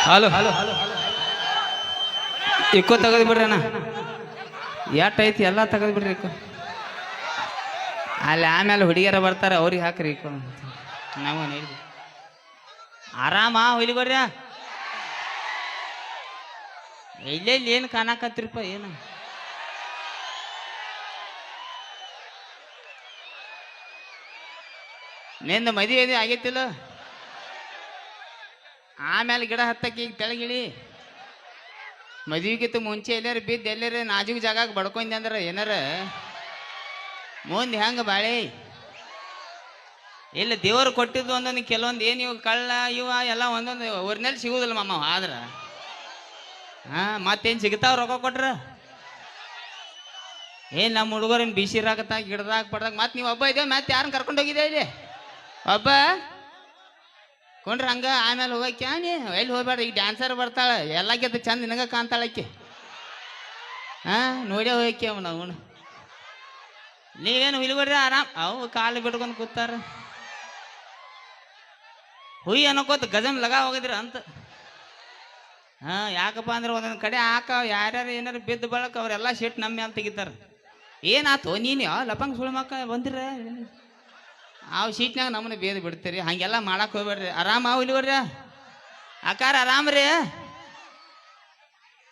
Hello ಇಕ್ಕೋ ತೆಗೆದು ಬಿಡ್ರಿ ಅಣ್ಣ ಎಟ್ ಐತಿ ಎಲ್ಲ ತೆಗೆದು ಬಿಡ್ರಿ ಇಕ್ಕೋ ಅಲ್ಲಿ ಆಮೇಲೆ ಹುಡುಗಿಯರ ಬರ್ತಾರೆ ಅವ್ರಿಗೆ ಹಾಕ್ರಿ ಇಕ್ಕೋ ನಾವು ನೀಡಿ ಆರಾಮ ಹೊಯ್ಲಿಗೋರ್ಯ ಎಲ್ಲೆಲ್ಲಿ ಏನು ಕಾಣಕತ್ತಿರಪ್ಪ ಏನು ನಿಂದ ಮದುವೆ ಆಗೈತಿಲ್ಲ ಆಮೇಲೆ ಗಿಡ ಹತ್ತಕ್ಕೆ ಈಗ ತೆಳಗಿಳಿ ಮದುವೆಗಿತ್ತು ಮುಂಚೆ ಎಲ್ಲಾರ ಬಿದ್ದು ಎಲ್ಲಾರ ನಾಜುಕ್ ಜಾಗ ಬಡ್ಕೊಂಡೆ ಅಂದ್ರೆ ಏನಾರ ಮುಂದೆ ಹೆಂಗೆ ಬಾಳೆ ಇಲ್ಲ ದೇವರು ಕೊಟ್ಟಿದ್ದು ಒಂದೊಂದು ಕೆಲವೊಂದು ಏನು ಇವು ಕಳ್ಳ ಇವ ಎಲ್ಲ ಒಂದೊಂದು ಊರಿನಲ್ಲಿ ಸಿಗುದಿಲ್ಲ ಮಾಮ ಆದ್ರೆ ಮತ್ತೇನು ಸಿಗ್ತಾವ ರೊಕ್ಕ ಕೊಟ್ರ ಏನು ನಮ್ಮ ಹುಡುಗರೇನು ಬಿಸಿರಾಗತ್ತ ಗಿಡದಾಗ ಪಡ್ದಾಗ ಮತ್ತೆ ನೀವು ಒಬ್ಬ ಇದ್ದೇವೆ ಮತ್ತೆ ಯಾರನ್ನ ಕರ್ಕೊಂಡು ಹೋಗಿದ್ದೆ ಇಲ್ಲಿ ಒಬ್ಬ ಕೊಂಡ್ರೆ ಹಂಗ ಆಮೇಲೆ ಹೋಗಕ್ಕೆ ನೀ ಎಲ್ಲಿ ಹೋಗ್ಬೇಡ ಈಗ ಡ್ಯಾನ್ಸರ್ ಬರ್ತಾಳೆ ಎಲ್ಲಕ್ಕಿಂತ ಚಂದ ನಿನಗ ಕಾಣ್ತಾಳಕ್ಕೆ ನೋಡ್ಯ ಹೋಗಕ್ಕೆ ಅವ್ ನಾವು ನೀವೇನು ಹುಯ್ಲಿಗೋಡ್ರಿ ಆರಾಮ್ ಅವು ಕಾಲು ಬಿಡ್ಕೊಂಡು ಕೂತಾರ ಹುಯ್ ಅನ್ನಕೋತ ಗಜಮ್ ಲಗ ಹೋಗಿದ್ರ ಅಂತ ಯಾಕಪ್ಪ ಅಂದ್ರೆ ಒಂದೊಂದು ಕಡೆ ಯಾರ್ಯಾರು ಏನಾರು ಬಿದ್ದು ಬಳಕ ಅವರೆಲ್ಲ ಶೀಟ್ ನಮ್ಮ ಮೇಲೆ ತೆಗಿತಾರ ಏನಾತು ನೀನು ಲಪಂಗ್ ಸುಳಿ ಮಕ್ಕ ಬಂದಿರ ಅವು ಶೀಟ್ನಾಗ ನಮ್ಮನ್ನ ಬೇದು ಬಿಡ್ತೀರಿ ಹಂಗೆಲ್ಲ ಮಾಡಕ್ಕೆ ಹೋಗ್ಬೇಡ್ರಿ ಆರಾಮ ಇಲ್ಲಿಗೋಡ್ರಿ ಅಕ್ಕಾರ ಆರಾಮ್ರಿ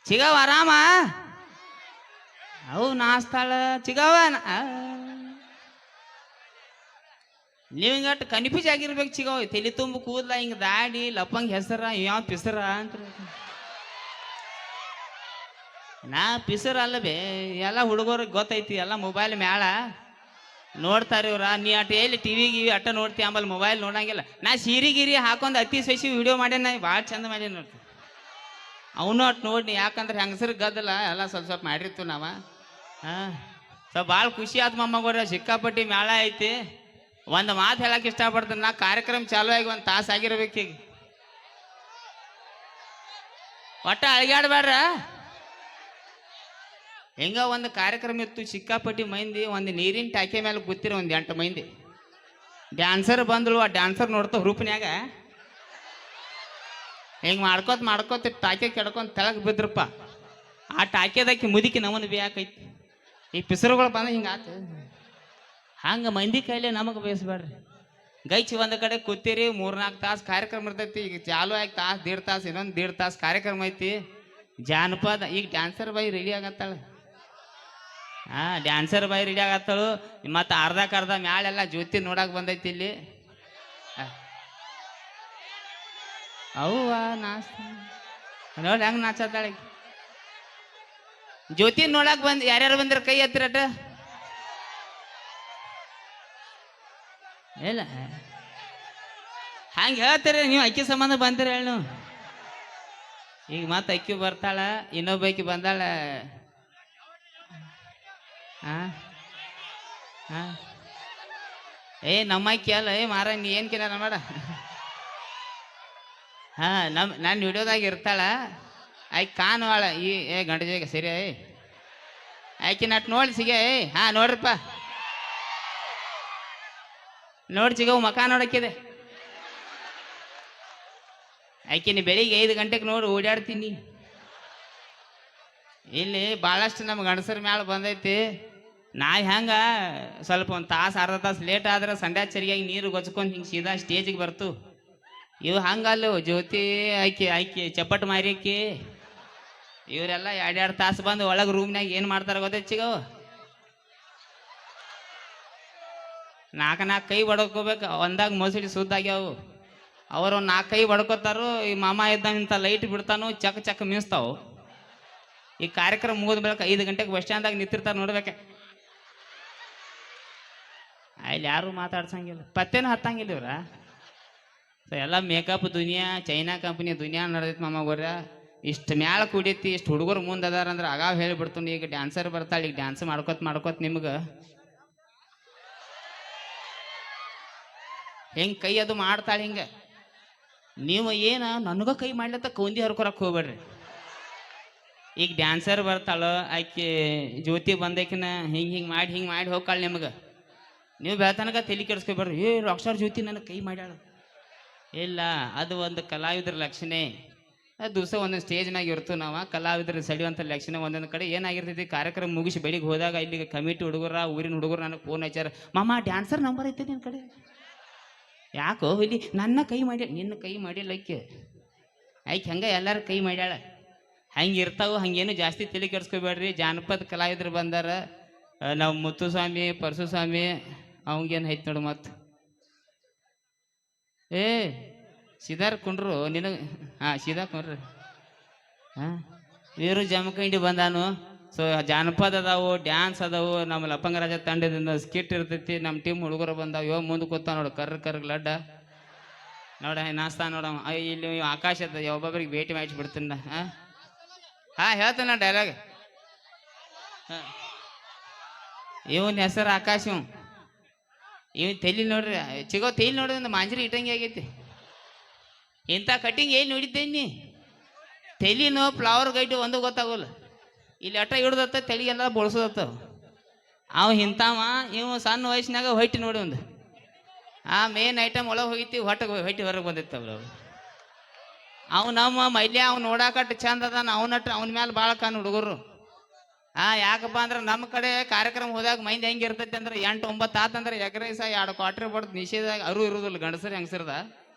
ಚಿಗವ ಆರಾಮ ಅವು ನಾಸ್ತಾಳ ಚಿಗವ ನೀವು ಹಿಂಗಟ್ಟು ಕನ್ಫ್ಯೂಸ್ ಆಗಿರ್ಬೇಕು ಚಿಗವ ತಲೆ ತುಂಬ ಕೂದಲ ಹಿಂಗೆ ದಾಡಿ ಲಪಂಗ್ ಹೆಸರ ಯಾವ ಪಿಸರ ಅಂತ ನಾ ಪಿಸರ ಅಲ್ಲ ಬೇ ಎಲ್ಲ ಹುಡುಗರಿಗೆ ಗೊತ್ತೈತಿ ಎಲ್ಲ ಮೊಬೈಲ್ ಮ್ಯಾಳ ನೋಡ್ತಾರೆ ಇವ್ರ ನೀ ಅಟ್ ಎಲ್ಲಿ ಟಿವಿ ಗಿವಿ ಅಟ್ಟ ನೋಡ್ತಿ ಆಮೇಲೆ ಮೊಬೈಲ್ ನೋಡಂಗಿಲ್ಲ ನಾ ಸೀರೆ ಗಿರಿ ಹಾಕೊಂಡು ಅತಿ ಸಸಿ ವಿಡಿಯೋ ಮಾಡ್ಯಾನ ಭಾಳ ಚಂದ ಮಾಡಿ ನೋಡ್ತಿ ಅವನು ಅಟ್ ನೋಡಿ ಯಾಕಂದ್ರೆ ಹೆಂಗಸರು ಗದ್ದಲ್ಲ ಎಲ್ಲ ಸ್ವಲ್ಪ ಸ್ವಲ್ಪ ಮಾಡಿರ್ತು ನಾವ ಸ್ವಲ್ಪ ಭಾಳ ಖುಷಿ ಆಯ್ತು ಮೊಮ್ಮಗೋರ ಸಿಕ್ಕಾಪಟ್ಟಿ ಮೇಳ ಐತಿ ಒಂದು ಮಾತು ಹೇಳಕ್ಕೆ ಇಷ್ಟಪಡ್ತೀನಿ ನಾ ಕಾರ್ಯಕ್ರಮ ಚಾಲು ಆಗಿ ಒಂದು ತಾಸು ಆಗಿರ್ಬೇಕೀಗ ಒಟ್ಟ ಅಳಿಗಾಡ್ಬೇಡ್ರ ಹೆಂಗ ಒಂದು ಕಾರ್ಯಕ್ರಮ ಇತ್ತು ಸಿಕ್ಕಾಪಟ್ಟಿ ಮಂದಿ ಒಂದು ನೀರಿನ ಟಾಕಿ ಮೇಲೆ ಕೂತಿರ ಒಂದು 8 ಮಂದಿ ಡ್ಯಾನ್ಸರ್ ಬಂದಳು ಆ ಡ್ಯಾನ್ಸರ್ ನೋಡ್ತಾ ಹುರುಪಿನ್ಯಾಗ ಹಿಂಗೆ ಮಾಡ್ಕೋತ ಟಾಕಿ ಕೆಡ್ಕೊಂಡು ತೆಳಗೆ ಬಿದ್ರಪ್ಪ ಆ ಟಾಕಿದಾಕಿ ಮುದುಕಿ ನಮ್ಮನ್ನು ಬೇಕೈತಿ ಈ ಪಿಸರುಗಳು ಬಂದ ಹಿಂಗೆ ಆತು ಹಂಗೆ ಮಂದಿ ಕೈಲಿ ನಮಗೆ ಬೇಯಿಸ್ಬೇಡ್ರಿ ಗೈಚಿ ಒಂದು ಕಡೆ ಕೂತೀರಿ 3-4 ತಾಸು ಕಾರ್ಯಕ್ರಮ ಇರ್ತೈತಿ ಈಗ ಚಾಲು ಆಗಿ ತಾಸು 1.5 ತಾಸು ಇನ್ನೊಂದು 1.5 ತಾಸು ಕಾರ್ಯಕ್ರಮ ಐತಿ ಜಾನಪದ ಈಗ ಡ್ಯಾನ್ಸರ್ ಬಾಯಿ ರೆಡಿ ಆಗತ್ತಾಳೆ ಡ್ಯಾನ್ಸರ್ ಬಾಯಿ ರೆಡಿ ಆಗತ್ತಳು ಮತ್ತು ಅರ್ಧ ಮ್ಯಾಳೆಲ್ಲ ಜ್ಯೋತಿ ನೋಡಕ್ಕೆ ಬಂದೈತಿ ಇಲ್ಲಿ ಅವ್ವ ನೋಡಿ ಹೆಂಗೆ ನಾಚತ್ತಾಳೆ ಜ್ಯೋತಿ ನೋಡಕ್ ಯಾರ್ಯಾರು ಬಂದಿರ ಕೈ ಎತ್ತಿರಟ ಇಲ್ಲ ಹಂಗೆ ಹೇಳ್ತೀರಿ ನೀವು ಅಕ್ಕಿ ಸಂಬಂಧ ಬಂದಿರ ಹೇಳಿ ನೀವು ಈಗ ಮತ್ತೆ ಅಕ್ಕಿ ಬರ್ತಾಳ ಇನ್ನೊಬ್ಬಾಕಿ ಬಂದಾಳ ನಮ್ಮ ಅಕ್ಕಿ ಅಲ್ಲ ಮಾರ ನೀ ಏನು ಕಿನಾರ ಮಾಡ ನಾನು ವಿಡಿಯೋದಾಗ ಇರ್ತಾಳ ಆಯ್ಕೆ ಕಾಣುವಾಳ ಗಂಡ ಜೋಗ ಸರಿ ಆಯ್ಕೆ ನಟ್ ನೋಡಿ ಸಿಗೆ ನೋಡ್ರಿಪ್ಪ ನೋಡಿ ಸಿಗವು ಮಕ ನೋಡಕ್ಕಿದೆ ಆಯ್ಕೆ ನೀ ಬೆಳಿಗ್ಗೆ 5 ಗಂಟೆಗೆ ನೋಡಿ ಓಡಾಡ್ತೀನಿ ಇಲ್ಲಿ ಭಾಳಷ್ಟು ನಮ್ಮ ಗಂಡಸರ ಮ್ಯಾಲ ಬಂದೈತಿ ನಾ ಹೆಂಗ ಸ್ವಲ್ಪ ಒಂದು ತಾಸು ಅರ್ಧ ತಾಸು ಲೇಟ್ ಆದ್ರೆ ಸಂಡ್ಯಾ ಚರಿಯಾಗಿ ನೀರು ಗೊಚ್ಕೊಂಡು ಹಿಂಗೆ ಸೀದಾ ಸ್ಟೇಜಿಗೆ ಬರ್ತು ಇವು ಹಂಗಲ್ಲ ಜ್ಯೋತಿ ಆಯ್ಕೆ ಚಪ್ಪಟ್ಟು ಮಾರಿಕಿ ಇವರೆಲ್ಲ 2 ತಾಸು ಬಂದು ಒಳಗೆ ರೂಮ್ನಾಗ ಏನು ಮಾಡ್ತಾರೆ ಗೊತ್ತೈತಿ ಚಿಗವು 4 ಕೈ ಬಡ್ಕೋಬೇಕು ಒಂದಾಗ ಮೊಸಡಿ ಸುದ್ದಾಗ್ಯಾವು ಅವರು ಒಂದು 4 ಕೈ ಬಡ್ಕೋತಾರು ಈ ಮಾಮ ಇದ್ದಂತ ಲೈಟ್ ಬಿಡ್ತಾನು ಚಕ್ ಮೀನ್ಸ್ತಾವು ಈ ಕಾರ್ಯಕ್ರಮ ಮುಗಿದ ಬಳಿಕ 5 ಗಂಟೆಗೆ ಬಸ್ ಸ್ಟ್ಯಾಂಡ್ದಾಗ ನಿಂತಿರ್ತಾರೆ ನೋಡ್ಬೇಕೆ ಅಲ್ಲಿ ಯಾರು ಮಾತಾಡ್ಸಂಗಿಲ್ಲ ಪತ್ತೇನು ಹತ್ತಂಗಿಲ್ಲ ಇವ್ರ ಎಲ್ಲ ಮೇಕಪ್ ದುನಿಯಾ ಚೈನಾ ಕಂಪ್ನಿ ದುನಿಯಾ ನಡೆದೈತಿ ಮಾಮಗೋರ ಇಷ್ಟು ಮ್ಯಾಲ ಕುಡಿಯತಿ ಇಷ್ಟು ಹುಡುಗರು ಮುಂದೆ ಅದಾರ ಅಂದ್ರೆ ಆಗಾವ್ ಹೇಳಿಬಿಡ್ತೀನಿ ಈಗ ಡ್ಯಾನ್ಸರ್ ಬರ್ತಾಳೆ ಈಗ ಡ್ಯಾನ್ಸ್ ಮಾಡ್ಕೋತ ನಿಮ್ಗೆ ಹೆಂಗೆ ಕೈ ಅದು ಮಾಡ್ತಾಳೆ ಹಿಂಗೆ ನೀವು ಏನು ನನಗ ಕೈ ಮಾಡ್ಲತ್ತ ಕೌಂದಿ ಹರ್ಕೊರಕ್ಕೆ ಹೋಗ್ಬೇಡ್ರಿ ಈಗ ಡ್ಯಾನ್ಸರ್ ಬರ್ತಾಳೋ ಆಕೆ ಜ್ಯೋತಿ ಬಂದಕಿನ ಹಿಂಗೆ ಮಾಡಿ ಹೋಗ್ಕಾಳ ನಿಮ್ಗೆ ನೀವು ಬೆಳತನಕ ತಲೆ ಕೆಡಿಸ್ಕೊಬೇಡ್ರಿ ರಾಕ್ಸ್ಟಾರ್ ಜ್ಯೋತಿ ನನಗೆ ಕೈ ಮಾಡ್ಯಾಳ ಇಲ್ಲ ಅದು ಒಂದು ಕಲಾವಿದ್ರ ಲಕ್ಷಣೆ ದಿವಸ ಒಂದೊಂದು ಸ್ಟೇಜ್ ಮ್ಯಾಗ ಇರ್ತೀವಿ ನಾವು ಕಲಾವಿದ್ರ ಸಡಿಯುವಂಥ ಲಕ್ಷಣ ಒಂದೊಂದು ಕಡೆ ಏನಾಗಿರ್ತೈತಿ ಕಾರ್ಯಕ್ರಮ ಮುಗಿಸಿ ಬೆಳಿಗ್ಗೆ ಹೋದಾಗ ಇಲ್ಲಿಗೆ ಕಮಿಟಿ ಹುಡುಗರ ಊರಿನ ಹುಡುಗರು ನನಗೆ ಫೋನ್ ಹಚ್ಚಾರ, ಮಾಮ ಡ್ಯಾನ್ಸರ್ ನಂಬರ್ ಐತೆ ನಿನ್ನ ಕಡೆ. ಯಾಕೋ ಇಲ್ಲಿ ನನ್ನ ಕೈ ಮಾಡಿ, ನಿನ್ನ ಕೈ ಮಾಡಿಲ್ಲ ಆಯ್ಕೆ ಹಂಗೆ ಎಲ್ಲರೂ ಕೈ ಮಾಡ್ಯಾಳ. ಹಂಗೆ ಇರ್ತಾವೆ, ಹಂಗೇನು ಜಾಸ್ತಿ ತಲೆ ಕೆಡ್ಸ್ಕೊಬೇಡ್ರಿ. ಜಾನಪದ ಕಲಾವಿದ್ರು ಬಂದಾರ, ನಾವು ಮುತ್ತುಸ್ವಾಮಿ ಪರಶುಸ್ವಾಮಿ ಅವಂಗೇನು ಐತೆ ನೋಡು. ಮತ್ತು ಏ ಸಿದಾರ್ ಕುಂಡ್ರು ನಿನಗೆ, ಹಾಂ ಸೀದಾ ಕುಂಡ್ರಿ. ಹಾಂ ವೀರು ಜಮಖಂಡಿ ಬಂದಾನು. ಸೊ ಜಾನಪದ ಅದಾವು, ಡ್ಯಾನ್ಸ್ ಅದಾವು. ನಮ್ಮ ಲಪ್ಪಂಗರಾಜ ತಂಡದಿಂದ ಸ್ಕಿಟ್ ಇರ್ತೈತಿ. ನಮ್ಮ ಟೀಮ್ ಹುಡುಗರು ಬಂದಾವ. ಇವಾಗ ಮುಂದೆ ಕೂತ ನೋಡು ಕರ್ರ ಲಡ್ಡ ನೋಡ ನಾಸ್ತಾ ನೋಡ. ಇಲ್ಲಿ ಆಕಾಶದ ಒಬ್ಬೊಬ್ಬರಿಗೆ ಭೇಟಿ ಮಾಡಿ ಬಿಡ್ತೀನಿ. ಹಾಂ ಹಾಂ ಹೇಳ್ತಾನ ಡೈಲಾಗ್. ಹಾಂ ಇವನ್ ಹೆಸರು ಆಕಾಶ. ಇವನ್ ತೆಲಿ ನೋಡ್ರಿ, ಚಿಗೋ ತೆಲಿ ನೋಡ್ರಿ, ಒಂದು ಮಾಂಜರಿ ಇಟ್ಟಂಗೆ ಆಗೈತಿ. ಇಂಥ ಕಟ್ಟಿಂಗ್ ಏನು ನೋಡಿದ್ದೇನಿ? ತೆಲಿನೋ ಫ್ಲವರ್ ಗೈಟು ಒಂದು ಗೊತ್ತಾಗೋಲ್ಲ. ಇಲ್ಲಿ ಅಟ್ಟ ಹಿಡ್ದತ್ತ ತೆಲಿಗೆಲ್ಲ ಬಳಸೋದತ್ತ. ಅವ ಇಂಥವ, ಇವು ಸಣ್ಣ ವಯಸ್ಸಿನಾಗ ಹೊಯ್ಟಿ ನೋಡಿ ಒಂದು ಆ ಮೇನ್ ಐಟಮ್ ಒಳಗೆ ಹೋಗಿತಿ, ಹೊಟ್ಟಿ ಹೊರಗೆ ಬಂದಿತ್ತವ. ಅವು ನಮ್ಮ ಮೈಲ್ಯ ಅವ್ನು ನೋಡಾಕಟ್ಟು ಚಂದ ಅದಾನ, ಅವನ ಮೇಲೆ ಭಾಳ ಕಾನು ಹುಡುಗರು. ಯಾಕಪ್ಪ ಅಂದ್ರೆ ನಮ್ಮ ಕಡೆ ಕಾರ್ಯಕ್ರಮ ಹೋದಾಗ ಮೈಂಡ್ ಹೆಂಗೆ ಇರ್ತೈತಿ ಅಂದ್ರೆ 8-9 ಆತಂದ್ರೆ ಎಗ್ರೈಸ 2 ಕ್ವಾರ್ಟರ್ ಬಡ್ದು ನಿಷೇಧಾಗ ಅರು ಇರೋದಿಲ್ಲ ಗಂಡಸರಿ ಹೆಂಗಸರದ.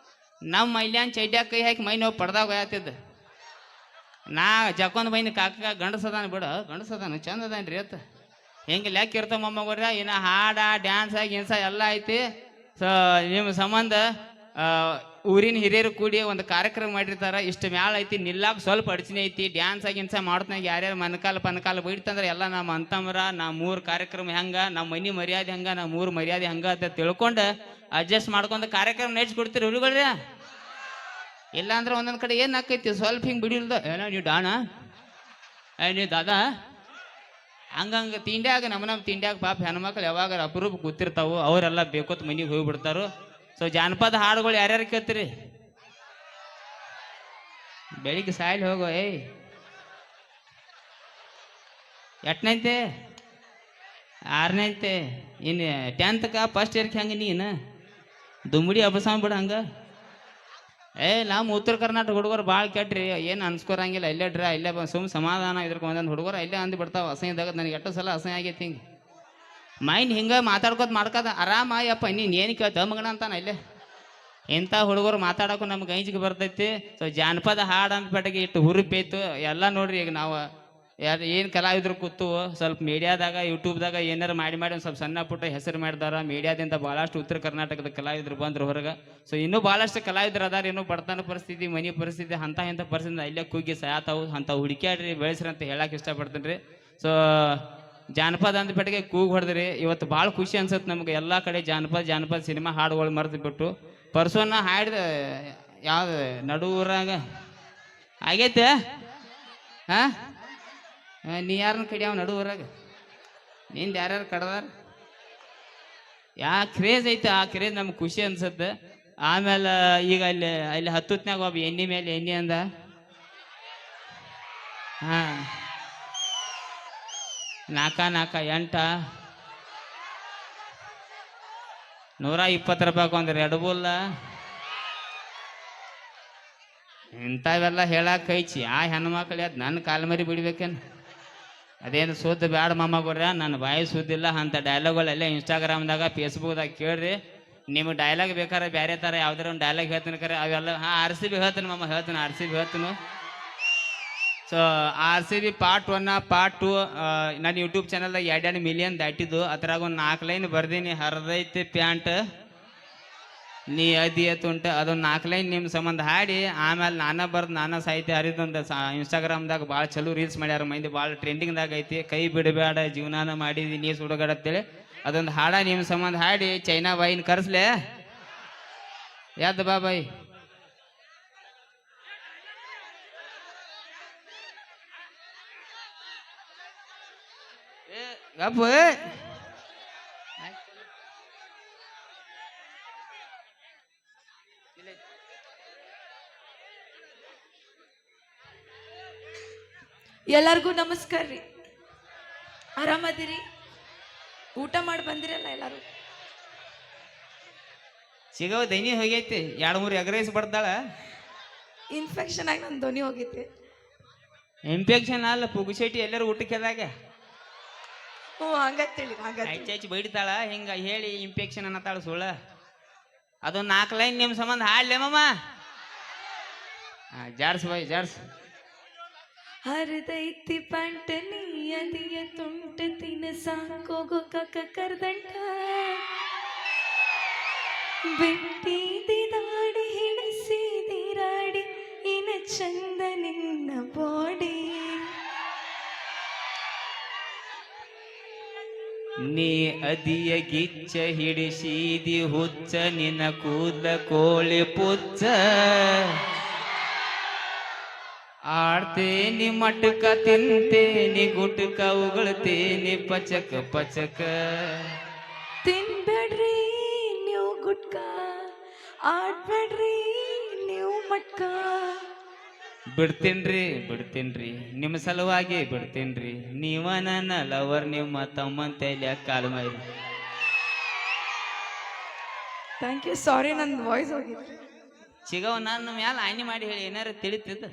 ನಮ್ಮ ಮೈಲ್ಯಾನ್ ಚೈಡ್ಯಾಗ ಕೈ ಹಾಕಿ ಮೈ ನೋವು ಪಡ್ದಾಗ ಹೋಯತ್ತಿದ್ದ. ನಾ ಜಕ್ಕೊಂದು ಬೈನ ಕಾಕ ಗಂಡಸದಾನ ಬಿಡ, ಗಂಡಸದಾನ ಚಂದ ಅದಾನ್ರಿ ಅತ್ತ. ಹೆಂಗೆ ಲೆಕ್ಕ ಇರ್ತಾವ ಮೊಮ್ಮಗೋರ. ಇನ್ನು ಹಾಡ ಡ್ಯಾನ್ಸ್ ಆಗಿ ಇನ್ಸ ಎಲ್ಲ ಐತಿ. ಸೊ ನಿಮ್ಮ ಸಂಬಂಧ ಊರಿನ ಹಿರಿಯರು ಕೂಡಿ ಒಂದು ಕಾರ್ಯಕ್ರಮ ಮಾಡಿರ್ತಾರ. ಇಷ್ಟು ಮ್ಯಾಲ ಐತಿ, ನಿಲ್ಲಾಕ ಸ್ವಲ್ಪ ಅಡಚಣೆ ಐತಿ. ಡ್ಯಾನ್ಸ್ ಆಗಿ ಇನ್ಸ ಮಾಡ್ತಾಗ ಯಾರ್ಯಾರು ಪನಕಾಲ ಬೈಡ್ತಂದ್ರೆ ಎಲ್ಲ ನಮ್ಮ ಅಂತಮ್ರ ನಮ್ಮ ಊರು ಕಾರ್ಯಕ್ರಮ ಹೆಂಗ, ನಮ್ಮ ಮನೆ ಮರ್ಯಾದೆ ಹಂಗ, ನಮ್ಮ ಊರು ಮರ್ಯಾದೆ ಹಂಗ ಅಂತ ತಿಳ್ಕೊಂಡು ಅಡ್ಜಸ್ಟ್ ಮಾಡ್ಕೊಂಡು ಕಾರ್ಯಕ್ರಮ ನಡೆಸ್ಕೊಡ್ತೀರಿ ಹುಡುಗಳ್ರಿ. ಇಲ್ಲಾಂದ್ರೆ ಒಂದೊಂದು ಕಡೆ ಏನು ಹಾಕೈತಿ ಸ್ವಲ್ಪ ಹಿಂಗೆ ಬಿಡಿಲ್ದ, ಏನೋ ನೀವು ಡಾಣ, ನೀವು ದಾದಾ ಹಂಗಂಗೆ ತಿಂಡ್ಯಾಗ ನಮ್ಮ ತಿಂಡ್ಯಾಗ ಪಾಪ ಹೆಣ್ಮಕ್ಳು ಯಾವಾಗ ಅಪರೂಪ ಕೂತಿರ್ತಾವು. ಅವರೆಲ್ಲ ಬೇಕೋತ್ ಮನೆಗೆ ಹೋಗ್ಬಿಡ್ತಾರು. ಸೊ ಜಾನಪದ ಹಾಡುಗಳು ಯಾರ್ಯಾರು ಕೇಳ್ತೀರಿ? ಬೆಳಿಗ್ಗೆ ಸಾಯಲಿ ಹೋಗೋ. ಎಷ್ಟನೈತೆ? 6ನೇಂತೆ. ಇನ್ನು 10th ಫಸ್ಟ್ ಇಯರ್ಗೆ ಹೆಂಗೆ ನೀನು ದುಮ್ಮಿಡಿ ಹಬ್ಬಸಾಮ ಬಿಡ ಹಂಗೆ. ನಮ್ಮ ಉತ್ತರ ಕರ್ನಾಟಕ ಹುಡುಗರು ಭಾಳ ಕೆಟ್ರಿ, ಏನು ಅನ್ಸ್ಕೊರಂಗಿಲ್ಲ. ಇಲ್ಲೇ ಇಲ್ಲೇ ಸಮಾಧಾನ ಇದ್ರಕ್ಕೆ ಒಂದೊಂದು ಹುಡುಗರು ಇಲ್ಲೇ ಅಂದು ಬಿಡ್ತಾವ. ಅಸಹ್ಯದಾಗ ನನಗೆ ಎಷ್ಟು ಸಲ ಅಸಹ್ಯ ಆಗೈತಿ. ಹಿಂಗೆ ಮೈಂಡ್ ಹಿಂಗೆ ಮಾತಾಡ್ಕೋತ ಮಾಡ್ಕೋದ ಆರಾಮ. ಯಪ್ಪ ನೀನು ಏನು ಕೇಳ್ತ ಮಗಣ ಅಂತಾನ ಇಲ್ಲೇ. ಇಂಥ ಹುಡುಗರು ಮಾತಾಡೋಕು ನಮ್ಗೆ ಗಂಜಿಗೆ ಬರ್ತೈತಿ. ಸೊ ಜಾನಪದ ಹಾಡು ಅಂದ್ಬಿಟ್ಟಿಗೆ ಇಟ್ಟು ಹುರುಪೈತು ಎಲ್ಲ ನೋಡ್ರಿ. ಈಗ ನಾವು ಏನು ಕಲಾವಿದ್ರು ಕೂತು ಸ್ವಲ್ಪ ಮೀಡಿಯಾದಾಗ ಯೂಟ್ಯೂಬ್ದಾಗ ಏನಾರು ಮಾಡಿ ಒಂದು ಸ್ವಲ್ಪ ಸಣ್ಣ ಪುಟ್ಟ ಹೆಸರು ಮಾಡಿದಾರ. ಮೀಡಿಯಾದಿಂದ ಭಾಳಷ್ಟು ಉತ್ತರ ಕರ್ನಾಟಕದ ಕಲಾವಿದ್ರು ಬಂದ್ರು ಹೊರಗೆ. ಸೊ ಇನ್ನೂ ಭಾಳಷ್ಟು ಕಲಾವಿದ್ರು ಅದಾರ. ಇನ್ನೂ ಬಡತನ ಪರಿಸ್ಥಿತಿ, ಮನೆ ಪರಿಸ್ಥಿತಿ ಇಂಥ ಪರಿಸ್ಥಿತಿ ಇಲ್ಲೇ ಕೂಗಿ ಸಾಯತಾವು. ಅಂಥ ಹುಡುಕ್ಯಾಡ್ರಿ ಬೆಳೆಸ್ರಿ ಅಂತ ಹೇಳಕ್ಕೆ ಇಷ್ಟಪಡ್ತೀನಿ ರೀ. ಸೊ ಜಾನಪದ ಅಂದ್ಬಿಟ್ಟಿಗೆ ಕೂಗು ಹೊಡೆದ್ರಿ. ಇವತ್ತು ಭಾಳ ಖುಷಿ ಅನ್ಸುತ್ತೆ ನಮ್ಗೆ. ಎಲ್ಲ ಕಡೆ ಜಾನಪದ ಸಿನಿಮಾ ಹಾಡುಗಳು ಮರೆತು ಬಿಟ್ಟು ಪರ್ಸೋನ ಹಾಡಿದ ಯಾವ್ದು ನಡುವರಾಗ ಆಗೈತೆ. ಹಾಂ ನೀ ಯಾರನ್ನ ಕಡಿಯಾವ ನಡುವರಾಗ? ನಿಂದು ಯಾರ್ಯಾರು ಕಡ್ದಾರ? ಕ್ರೇಜ್ ಐತೆ. ಆ ಕ್ರೇಜ್ ನಮ್ಗೆ ಖುಷಿ ಅನ್ಸುತ್ತೆ. ಆಮೇಲೆ ಈಗ ಅಲ್ಲಿ ಹತ್ತುತ್ನಾಗ ಒಬ್ಬ ಎಣ್ಣೆ ಮೇಲೆ ಎಣ್ಣೆ ಅಂದ. ಹಾಂ 4 8 120 ರೂಪಾಯಿ ಒಂದು ರೆಡ್ ಬುಲ್. ಇಂಥವೆಲ್ಲ ಹೇಳಕ್ಕೆ ಕೈಚಿ ಆ ಹೆಣ್ಮಕ್ಳು ಅದು ನನ್ನ ಕಾಲು ಮರಿ ಬಿಡ್ಬೇಕೇನು? ಅದೇನು ಸುದ್ದಿ ಬ್ಯಾಡ ಮಾಮಗೋರ್ರ, ನನ್ನ ಬಾಯಿ ಸುದ್ದಿಲ್ಲ. ಅಂಥ ಡೈಲಾಗ್ಗಳೆಲ್ಲ ಇನ್ಸ್ಟಾಗ್ರಾಮ್ದಾಗ ಫೇಸ್ಬುಕ್ದಾಗ ಕೇಳ್ರಿ. ನಿಮಗೆ ಡೈಲಾಗ್ ಬೇಕಾರೆ ಬೇರೆ ಥರ ಯಾವ್ದಾರ ಒಂದು ಡೈಲಾಗ್ ಹೇಳ್ತೀನಿ ಕರೆ ಅವೆಲ್ಲ. RCB ಹೇಳ್ತೀನಿ ಮಾಮ, ಹೇಳ್ತೀನಿ RCB ಹೇಳ್ತೀನಿ. ಸೊ RCB ಪಾರ್ಟ್ 1 ಪಾರ್ಟ್ 2 ನನ್ನ ಯೂಟ್ಯೂಬ್ ಚಾನಲ್ದಾಗ 2 ಮಿಲಿಯನ್ ದಾಟಿದ್ದು. ಅದ್ರಾಗ ಒಂದು 4 ಲೈನ್ ಬರ್ದೀನಿ. ಹರಿದೈತಿ ಪ್ಯಾಂಟ್ ನೀ ತುಂಟ, ಅದೊಂದು 4 ಲೈನ್ ನಿಮ್ಮ ಸಂಬಂಧ ಹಾಡಿ ಆಮೇಲೆ ನಾನು ಸಾಹಿತ್ಯ ಹರಿದೊಂದು ಇನ್ಸ್ಟಾಗ್ರಾಮ್ದಾಗ ಭಾಳ ಚಲೋ ರೀಲ್ಸ್ ಮಾಡ್ಯಾರ. ಮಂದಿ ಭಾಳ ಟ್ರೆಂಡಿಂಗ್ದಾಗ ಐತಿ. ಕೈ ಬಿಡಬೇಡ ಜೀವನಾನ ಮಾಡಿದಿ ನೀ ಸುಡುಗಾಡ ಅಂತೇಳಿ ಅದೊಂದು ಹಾಡ ನಿಮ್ಮ ಸಂಬಂಧ ಹಾಡಿ ಚೈನಾ ಬಾಯಿನ ಕರೆಸ್ಲೆ. ಯಾವ್ದು ಬಾಯ್ ಗಪ್ಪ. ಎಲ್ಲರಿಗೂ ನಮಸ್ಕಾರ ರೀ. ಆರಾಮದಿರಿ? ಊಟ ಮಾಡಿ ಬಂದಿರಲ್ಲ ಎಲ್ಲರೂ? ಸಿಗೋ ದೈನಿ ಹೋಗೈತಿ. 2-3 ಎಗ್ ರೈಸ್ ಬಡ್ದಾಳ. ಇನ್ಫೆಕ್ಷನ್ ಆಗಿ ನನ್ನ ಧ್ವನಿ ಹೋಗಿತ್ತೆ. ಇನ್ಫೆಕ್ಷನ್ ಅಲ್ಲ ಪುಗುಶೆಟ್ಟಿ ಎಲ್ಲರೂ ಊಟಕ್ಕೆದಾಗ ಹ್ಞೂ ಹಂಗತ್ತೇಳಿ ಹಂಗತ್ತೇಳಿ. ಹೆಚ್ಚು ಬೈಡ್ತಾಳ ಹಿಂಗ ಹೇಳಿ ಇನ್ಫೆಕ್ಷನ್ ಅನ್ನತಾಳ ಸುಳ್ಳ. ಅದು 4 ಲೈನ್ ನಿಮ್ಮ ಸಂಬಂಧ ಹಾಡ್ಲೇಮಮ್ಮ. ಜಾಡ್ಸ್ ಬಾಯ್ ಜಾಡ್ಸ್. ಹರಿದೈತಿ ಪ್ಯಾಂಟ ನೀ ಅದಿಯ ತುಂಟ ತಿನಸಾಕೋಗೋ ಕಕ್ಕ ಕರ್ದಂಟ ಬಿಟ್ಟಿದಿ ದಾಡಿ ಹಿಡಿಸಿದಿ ರಾಡಿ ಇನ ಚಂದ ನಿನ್ನ ಬಾಡಿ. ನೀ ಅದಿಯ ಗಿಚ್ಚ ಹಿಡಿಸಿದಿ ಹುಚ್ಚ ನಿನ್ನ ಕೂದಲ ಕೋಳಿ ಪುಚ್ಚ ಆಡ್ತೇನಿ ಮಟಕ ತಿಂತೇನಿ ಗುಟಕ ಉಗುಳ್ತೇನಿ ಪಚಕ ಪಚಕ. ತಿನ್ಬೇಡ್ರಿ ನೀವು ಗುಟ್ಕ ಆಡ್ಬೇಡ್ರಿ ನೀವು ಮಟ್ಕ. ಬಿಡ್ತೀನ್ರಿ ನಿಮ್ಮ ಸಲುವಾಗಿ ಬಿಡ್ತೀನ್ರಿ. ನೀವ ನನ್ನ ಲವರ್ ನಿಮ್ಮ ತಮ್ಮನ ತೈಲ ಕಾಲು ಮೈ. Thank you. ಸಾರಿ ನನ್ನ ವಾಯ್ಸ್ ಹೋಗಿತ್ತು. ಚಿಗವ ನನ್ನ ಮ್ಯಾಲ ಆಯ್ನಿ ಮಾಡಿ ಹೇಳಿ ಏನಾರ ತಿಳಿತಿದ್ದ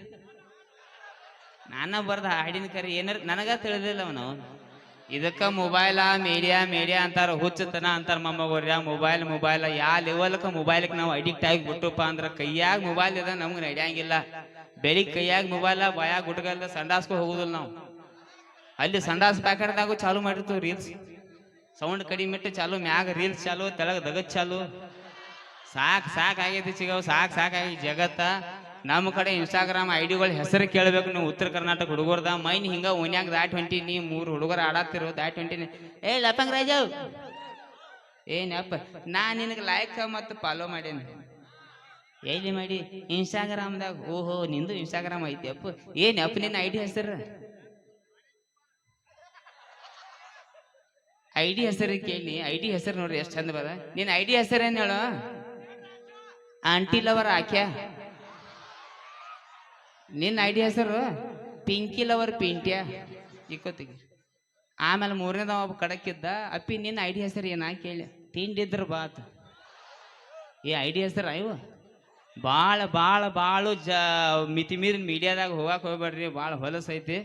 ನಾನ ಬರ್ದ ಹಾಡಿನ ಕರಿ ಏನಾರ ನನಗ ತಿಳಿದಿಲ್ಲ ಅವನು. ಇದಕ್ಕ ಮೊಬೈಲ ಮೀಡಿಯಾ ಅಂತಾರ, ಹುಚ್ಚತನ ಅಂತಾರ ಮೊಮ್ಮಗೋರ್ಯ. ಮೊಬೈಲ್ ಯಾ ಲೆವೆಲ್ಕ ಮೊಬೈಲ್ಗೆ ನಾವು ಅಡಿಕ್ಟ್ ಆಗಿ ಬಿಟ್ಟುಪ್ಪ ಅಂದ್ರ ಕೈಯಾಗ ಮೊಬೈಲ್ ಇದ ನಮ್ಗೆ ನಡೆಯಂಗಿಲ್ಲ. ಬೆಳಿಗ್ಗೆ ಕೈಯಾಗ ಮೊಬೈಲ ಬಾಯಾಗ ಗುಟ್ಗಲ್ದ ಸಂಡಾಸ್ಕೊ ಹೋಗುದಿಲ್ಲ ನಾವು. ಅಲ್ಲಿ ಸಂಡಾಸ್ ಪ್ಯಾಕೆಟ್ದಾಗು ಚಾಲು ಮಾಡಿರ್ತೀವಿ ರೀಲ್ಸ್. ಸೌಂಡ್ ಕಡಿಮೆ ಇಟ್ಟು ಚಾಲು, ಮ್ಯಾಗ ರೀಲ್ಸ್ ಚಾಲು, ತೆಳಗ ದಗದ್ ಚಾಲು. ಸಾಕಾಗೈತಿ ಚಿಗವ್, ಸಾಕಾಗಿ ಜಗತ್ತ. ನಮ್ಮ ಕಡೆ ಇನ್ಸ್ಟಾಗ್ರಾಮ್ ಐಡಿಗಳ ಹೆಸರು ಕೇಳಬೇಕು ನೀವು. ಉತ್ತರ ಕರ್ನಾಟಕ ಹುಡುಗರ್ದ ಮೈನ್ ಹಿಂಗ ಓನ್ಯಾಗ ದಾಟ್ ಹೊಂಟಿ. ನೀ 3 ಹುಡುಗರ ಆಡಾತಿರೋ ದಾಟ್ ಹೊಂಟಿನಿ. ಏ ಲಪಂಗ್ ರಾಜವ್ ಏನಪ್ಪ ನಾ ನಿನಗೆ ಲೈಕ್ ಮತ್ತು ಫಾಲೋ ಮಾಡೇನಿ. ಎಲ್ಲಿ ಮಾಡಿ? ಇನ್ಸ್ಟಾಗ್ರಾಮ್ದಾಗ. ಓಹೋ ನಿಂದು ಇನ್ಸ್ಟಾಗ್ರಾಮ್ ಐತಿ ಅಪ್ಪ. ಏನಪ್ಪ ನಿನ್ನ ಐಡಿ ಹೆಸರು? ಐಡಿ ಹೆಸರು ಕೇಳಿ. ಐಡಿ ಹೆಸರು ನೋಡ್ರಿ ಎಷ್ಟು ಚಂದ ಬರ. ನಿನ್ನ ಐಡಿ ಹೆಸರೇನು ಹೇಳು? ಆಂಟಿ ಲವರ್ ಆಕ್ಯಾ. ನಿನ್ನ ಐಡಿ ಹೆಸರು ಪಿಂಕಿ ಲವರ್ ಪಿಂಟ್ಯಾ ಇಕ್ಕೋತಿಗೆ. ಆಮೇಲೆ 3ನೇದ ಒಬ್ಬ ಕಡಕ್ಕಿದ್ದ. ಅಪ್ಪಿ ನಿನ್ನ ಐಡಿ ಹೆಸರು ಏನ ಕೇಳಿ. ತಿಂಡಿದ್ರ ಬಾತ್. ಈ ಐಡಿ ಹೆಸರು ಅಯ್ಯೋ ಭಾಳ ಮಿತಿ ಮೀರಿನ ಮೀಡಿಯಾದಾಗ ಹೋಗಕ್ಕೆ ಹೋಗ್ಬೇಡ್ರಿ. ಭಾಳ ಹೊಲಸೈತಿ.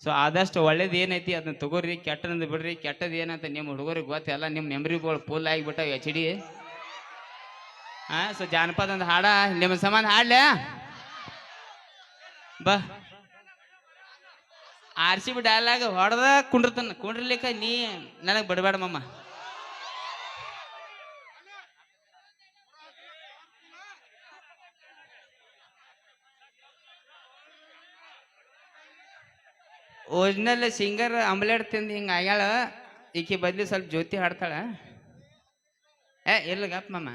ಸೊ ಆದಷ್ಟು ಒಳ್ಳೇದು ಏನೈತಿ ಅದನ್ನ ತಗೋರಿ, ಕೆಟ್ಟನಂದು ಬಿಡ್ರಿ. ಕೆಟ್ಟದ್ದು ಏನಂತ ನಿಮ್ಮ ಹುಡುಗರಿಗೆ ಗೊತ್ತೆಲ್ಲ. ನಿಮ್ಮ ಮೆಮ್ರಿಗಳು ಫುಲ್ ಆಗಿಬಿಟ್ಟಾವ HD. ಸೊ ಜಾನಪದ ಒಂದು ಹಾಡ ನಿಮ್ಮ ಸಂಬಂಧ ಹಾಡ್ಲ್ಯಾ ಬಾ. RCB ಡೈಲಾಗ್ ಹೊಡೆದ ಕುಂಡ್ರಲಿಕ್ಕ ನೀ ನನಗೆ ಬಿಡಬೇಡ ಮಮ್ಮ. ಒರಿಜಿನಲ್ ಸಿಂಗರ್ ಆಮ್ಲೆಟ್ ತಿಂದು ಹಿಂಗೆ ಆಗ್ಯಾಳ. ಈಕೆ ಬದ್ಲಿ ಸ್ವಲ್ಪ ಜ್ಯೋತಿ ಹಾಡ್ತಾಳ. ಇರ್ಲಿ ಗಪ್ಪ ಮಮ್ಮ.